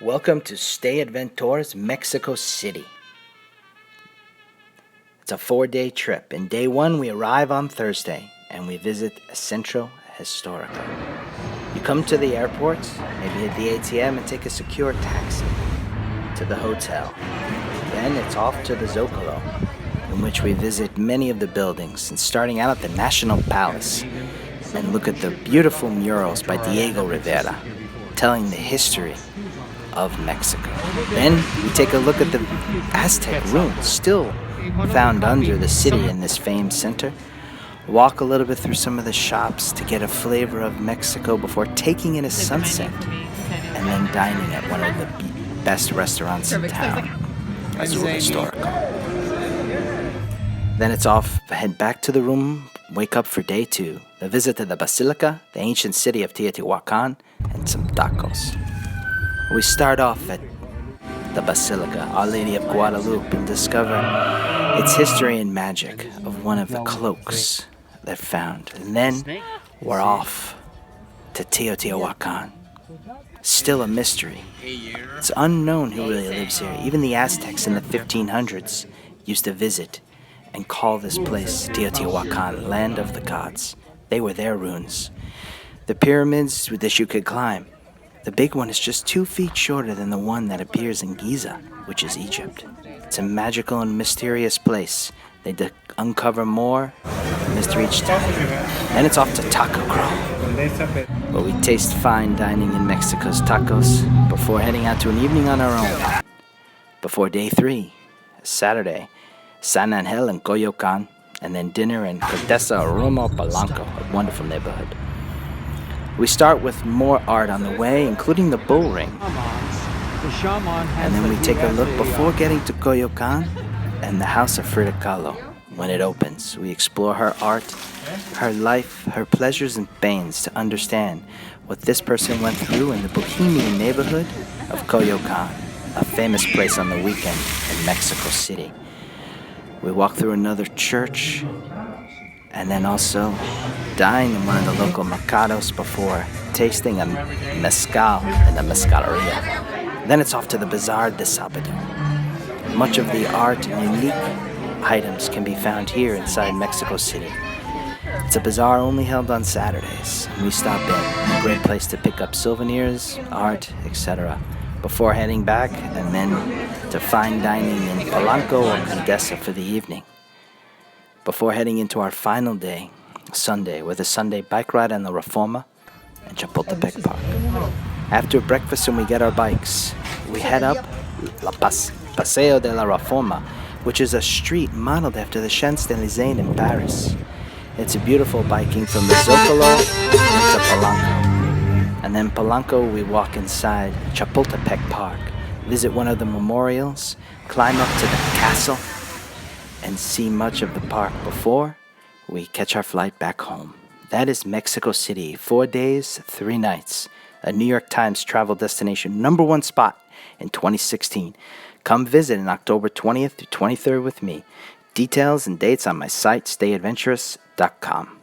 Welcome to Stay AdvenTours, Mexico City. It's a 4-day trip. In day 1, we arrive on Thursday and we visit Centro Histórico. You come to the airport, maybe hit the ATM and take a secure taxi to the hotel. Then it's off to the Zocalo, in which we visit many of the buildings, and starting out at the National Palace and look at the beautiful murals by Diego Rivera, telling the history of Mexico. Then we take a look at the Aztec ruins still found under the city in this famed center. Walk a little bit through some of the shops to get a flavor of Mexico before taking in a sunset and then dining at one of the best restaurants in town, Azul Historical. Then it's off, head back to the room, wake up for day 2, the visit to the Basilica, the ancient city of Teotihuacan, and some tacos. We start off at the Basilica, Our Lady of Guadalupe, and discover its history and magic of one of the cloaks that found. And then we're off to Teotihuacan. Still a mystery. It's unknown who really lives here. Even the Aztecs in the 1500s used to visit and call this place Teotihuacan, land of the gods. They were their ruins. The pyramids that you could climb. The big one is just 2 feet shorter than the one that appears in Giza, which is Egypt. It's a magical and mysterious place. They uncover more mystery each time. Then it's off to Taco Crawl, where we taste fine dining in Mexico's tacos before heading out to an evening on our own. Before day 3, Saturday, San Angel and Coyoacan, and then dinner in Condesa, Roma, Polanco, a wonderful neighborhood. We start with more art on the way, including the bull ring. And then we take a look before getting to Coyoacan and the house of Frida Kahlo. When it opens, we explore her art, her life, her pleasures and pains to understand what this person went through in the bohemian neighborhood of Coyoacan, a famous place on the weekend in Mexico City. We walk through another church, and then also dine in one of the local mercados before tasting a mezcal in the mezcaleria. Then it's off to the Bazaar de Sabado. Much of the art and unique items can be found here inside Mexico City. It's a bazaar only held on Saturdays, and we stop in. A great place to pick up souvenirs, art, etc. before heading back, and then to fine dining in Polanco or Condesa for the evening. Before heading into our final day, Sunday, with a Sunday bike ride on the Reforma and Chapultepec Park. After breakfast, when we get our bikes, we head up Paseo de la Reforma, which is a street modeled after the Champs-Élysées in Paris. It's a beautiful biking from the Zocalo to Polanco. And then Polanco, we walk inside Chapultepec Park, visit one of the memorials, climb up to the castle, and see much of the park before we catch our flight back home. That is Mexico City, 4 days, 3 nights. A New York Times travel destination, #1 spot in 2016. Come visit on October 20th to 23rd with me. Details and dates on my site, stayadventurous.com.